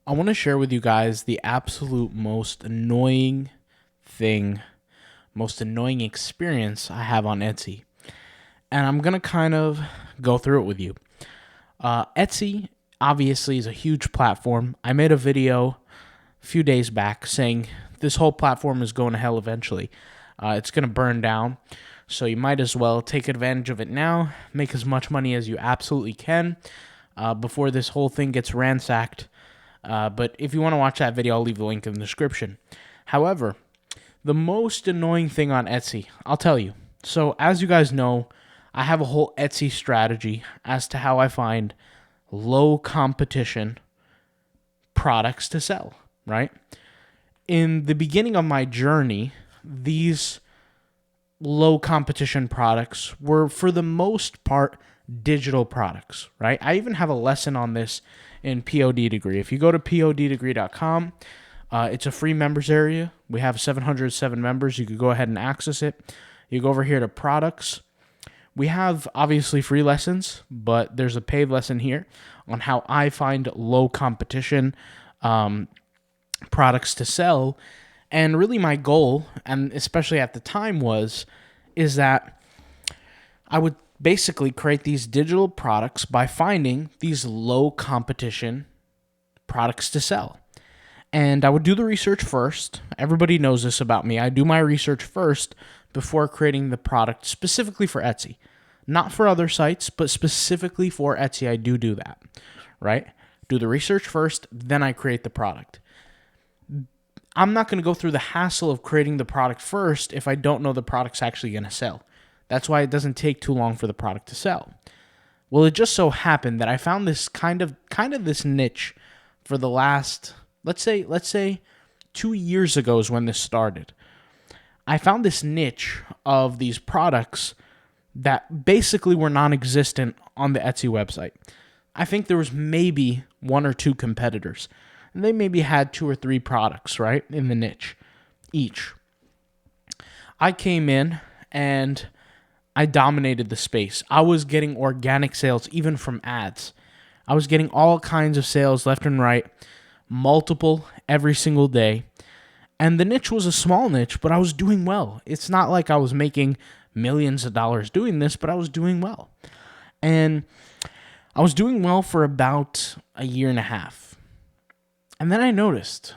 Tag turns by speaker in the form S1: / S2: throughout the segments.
S1: I want to share with you guys the absolute most annoying thing, most annoying experience I have on Etsy. And I'm going to kind of go through it with you. Etsy obviously is a huge platform. I made a video a few days back saying this whole platform is going to hell eventually. It's going to burn down. So you might as well take advantage of it now, make as much money as you absolutely can before this whole thing gets ransacked. But if you want to watch that video, I'll leave the link in the description. However, the most annoying thing on Etsy, I'll tell you. So as you guys know, I have a whole Etsy strategy as to how I find low competition products to sell, right? In the beginning of my journey, these low competition products were for the most part digital products, right? I even have a lesson on this in POD Degree. If you go to poddegree.com, it's a free members area. We have 707 members. You could go ahead and access it. You go over here to products. We have obviously free lessons, but there's a paid lesson here on how I find low competition products to sell. And really my goal, and especially at the time is that I would basically create these digital products by finding these low competition products to sell. And I would do the research first. Everybody knows this about me. I do my research first before creating the product specifically for Etsy. Not for other sites, but specifically for Etsy, I do that, right? Do the research first, then I create the product. I'm not going to go through the hassle of creating the product first if I don't know the product's actually going to sell. That's why it doesn't take too long for the product to sell. Well, it just so happened that I found this kind of this niche for the last, let's say 2 years ago is when this started. I found this niche of these products that basically were non-existent on the Etsy website. I think there was maybe one or two competitors. And they maybe had 2 or 3 products, right, in the niche each. I came in and I dominated the space. I was getting organic sales even from ads. I was getting all kinds of sales left and right, multiple every single day. And the niche was a small niche, but I was doing well. It's not like I was making millions of dollars doing this, but I was doing well. And I was doing well for about a year and a half. And then I noticed,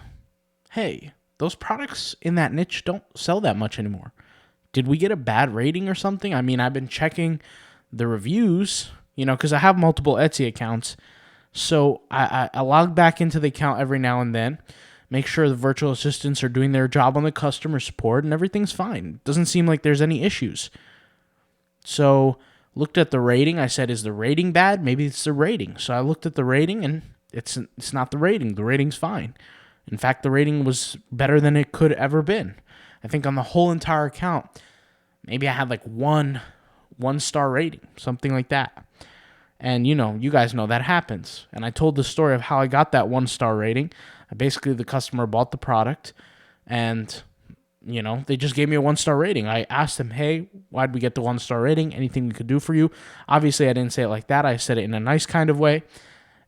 S1: hey, those products in that niche don't sell that much anymore. Did we get a bad rating or something? I mean, I've been checking the reviews, because I have multiple Etsy accounts. So I log back into the account every now and then, make sure the virtual assistants are doing their job on the customer support, and everything's fine. Doesn't seem like there's any issues. So looked at the rating. I said, is the rating bad? Maybe it's the rating. So I looked at the rating, and it's not the rating. The rating's fine. In fact, the rating was better than it could ever been. I think on the whole entire account, maybe I had like one star rating, something like that. And you guys know that happens. And I told the story of how I got that 1-star rating. Basically, the customer bought the product, and they just gave me a 1-star rating. I asked them, hey, why'd we get the 1-star rating? Anything we could do for you? Obviously, I didn't say it like that. I said it in a nice kind of way.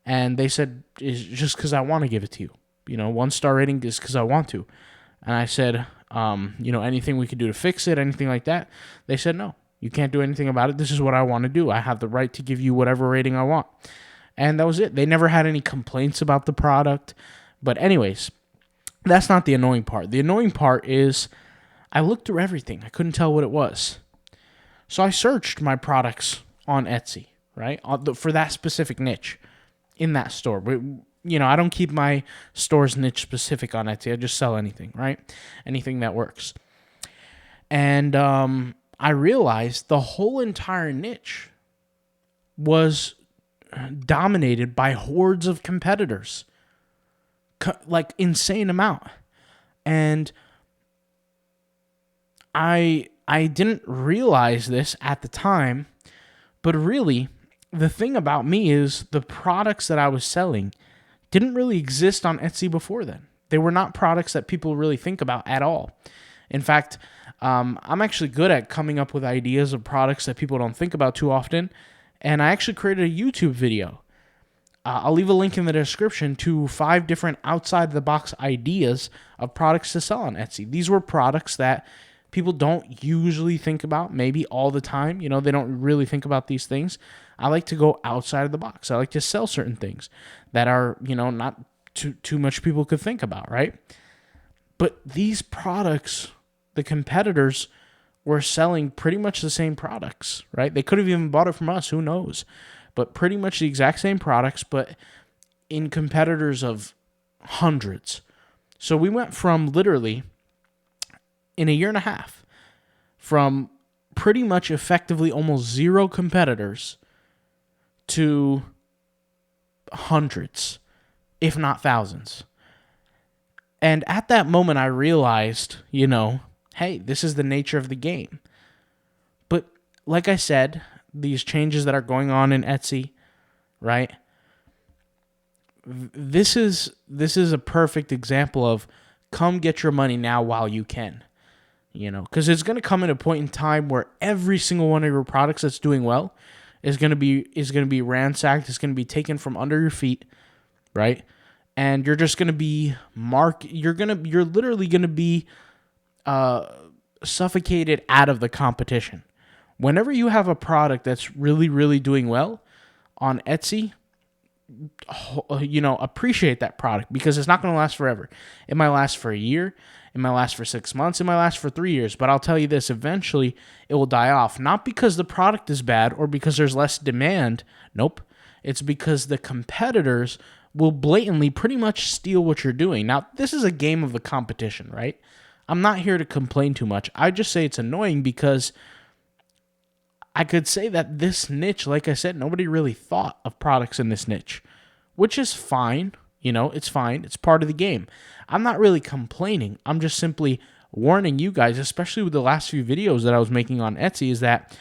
S1: And they said, it's just because I want to give it to you. 1-star rating is because I want to. And I said, anything we could do to fix it, anything like that? They said, no, you can't do anything about it. This is what I want to do. I have the right to give you whatever rating I want. And that was it. They never had any complaints about the product. But anyways, that's not the annoying part. The annoying part is I looked through everything. I couldn't tell what it was. So I searched my products on Etsy, right, for that specific niche in that store. I don't keep my store's niche specific on Etsy. I just sell anything, right? Anything that works. And I realized the whole entire niche was dominated by hordes of competitors. Like insane amount. And I didn't realize this at the time, but really the thing about me is the products that I was selling didn't really exist on Etsy before then. They were not products that people really think about at all. In fact, I'm actually good at coming up with ideas of products that people don't think about too often. And I actually created a YouTube video I'll leave a link in the description to 5 different outside the box ideas of products to sell on Etsy. These were products that people don't usually think about, maybe all the time. They don't really think about these things. I like to go outside of the box. I like to sell certain things that are, not too much people could think about, right? But these products, the competitors were selling pretty much the same products, right? They could have even bought it from us, who knows? But pretty much the exact same products, but in competitors of hundreds. So we went from literally, in a year and a half, from pretty much effectively almost zero competitors to hundreds, if not thousands. And at that moment, I realized, hey, this is the nature of the game. But like I said, these changes that are going on in Etsy, right? This is a perfect example of come get your money now while you can. Because it's going to come at a point in time where every single one of your products that's doing well is going to be ransacked. It's going to be taken from under your feet, right? And you're just going to be you're literally going to be suffocated out of the competition. Whenever you have a product that's really, really doing well on Etsy, appreciate that product because it's not going to last forever. It might last for a year. It might last for 6 months. It might last for 3 years. But I'll tell you this, eventually it will die off. Not because the product is bad or because there's less demand. Nope. It's because the competitors will blatantly pretty much steal what you're doing. Now, this is a game of the competition, right? I'm not here to complain too much. I just say it's annoying because I could say that this niche, like I said, nobody really thought of products in this niche, which is fine. It's fine. It's part of the game. I'm not really complaining. I'm just simply warning you guys, especially with the last few videos that I was making on Etsy, is that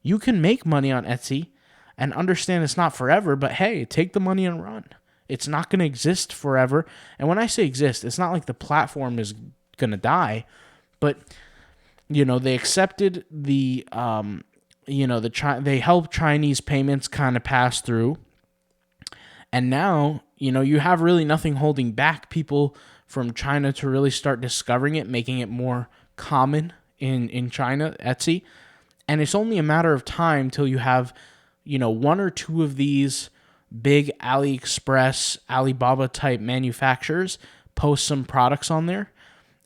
S1: you can make money on Etsy and understand it's not forever, but hey, take the money and run. It's not going to exist forever. And when I say exist, it's not like the platform is going to die, but they accepted the they helped Chinese payments kind of pass through. And now, you have really nothing holding back people from China to really start discovering it, making it more common in China, Etsy. And it's only a matter of time till you have, one or two of these big AliExpress, Alibaba type manufacturers post some products on there.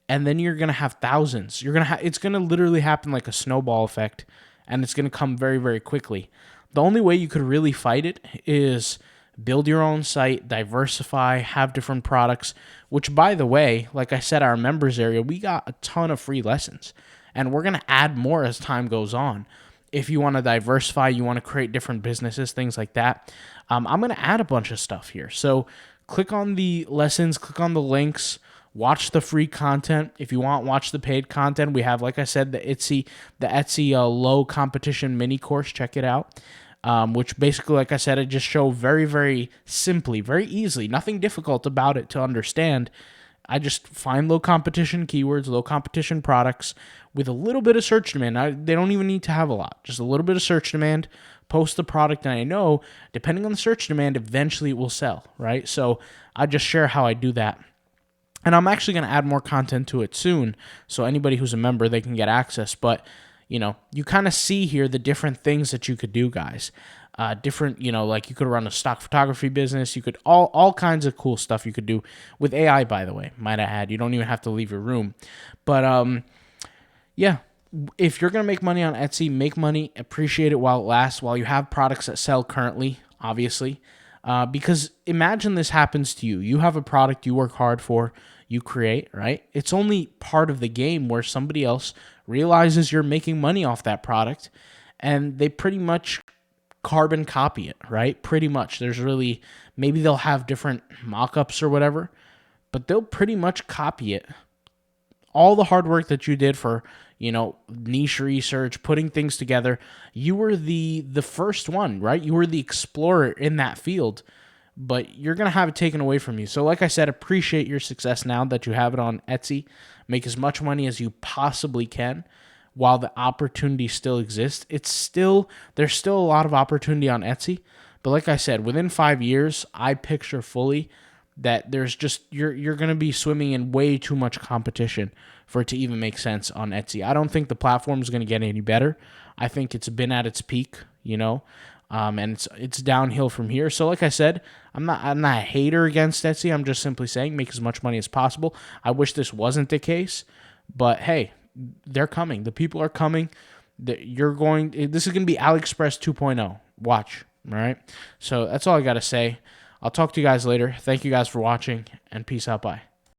S1: And then you're going to have thousands. It's going to literally happen like a snowball effect. And it's going to come very, very quickly. The only way you could really fight it is build your own site, diversify, have different products, which, by the way, like I said, our members area, we got a ton of free lessons. And we're going to add more as time goes on. If you want to diversify, you want to create different businesses, things like that, I'm going to add a bunch of stuff here. So click on the lessons, click on the links, watch the free content. If you want, watch the paid content. We have, like I said, the Etsy low competition mini course. Check it out. Which basically, like I said, I just show very, very simply, very easily, nothing difficult about it to understand. I just find low competition keywords, low competition products with a little bit of search demand. They don't even need to have a lot, just a little bit of search demand, post the product, and I know, depending on the search demand, eventually it will sell, right? So I just share how I do that. And I'm actually going to add more content to it soon, so anybody who's a member, they can get access. But, you kind of see here the different things that you could do, guys. Like you could run a stock photography business. You could all kinds of cool stuff you could do with AI, by the way, might I add. You don't even have to leave your room. But, yeah, if you're going to make money on Etsy, make money, appreciate it while it lasts, while you have products that sell currently, obviously. Because imagine this happens to you. You have a product you work hard for, you create, right? It's only part of the game where somebody else realizes you're making money off that product and they pretty much carbon copy it, right? Pretty much. There's really, maybe they'll have different mock-ups or whatever, but they'll pretty much copy it. All the hard work that you did for, niche research, putting things together, you were the first one, right? You were the explorer in that field, but you're going to have it taken away from you. So like I said, appreciate your success now that you have it on Etsy. Make as much money as you possibly can while the opportunity still exists. There's still a lot of opportunity on Etsy, But like I said, within 5 years, I picture fully that there's just you're going to be swimming in way too much competition for it to even make sense on Etsy. I don't think the platform is going to get any better. I think it's been at its peak, and it's downhill from here. So like I said, I'm not a hater against Etsy. I'm just simply saying make as much money as possible. I wish this wasn't the case, but hey, they're coming. The people are coming. This is going to be AliExpress 2.0. Watch. All right. So that's all I got to say. I'll talk to you guys later. Thank you guys for watching, and peace out. Bye.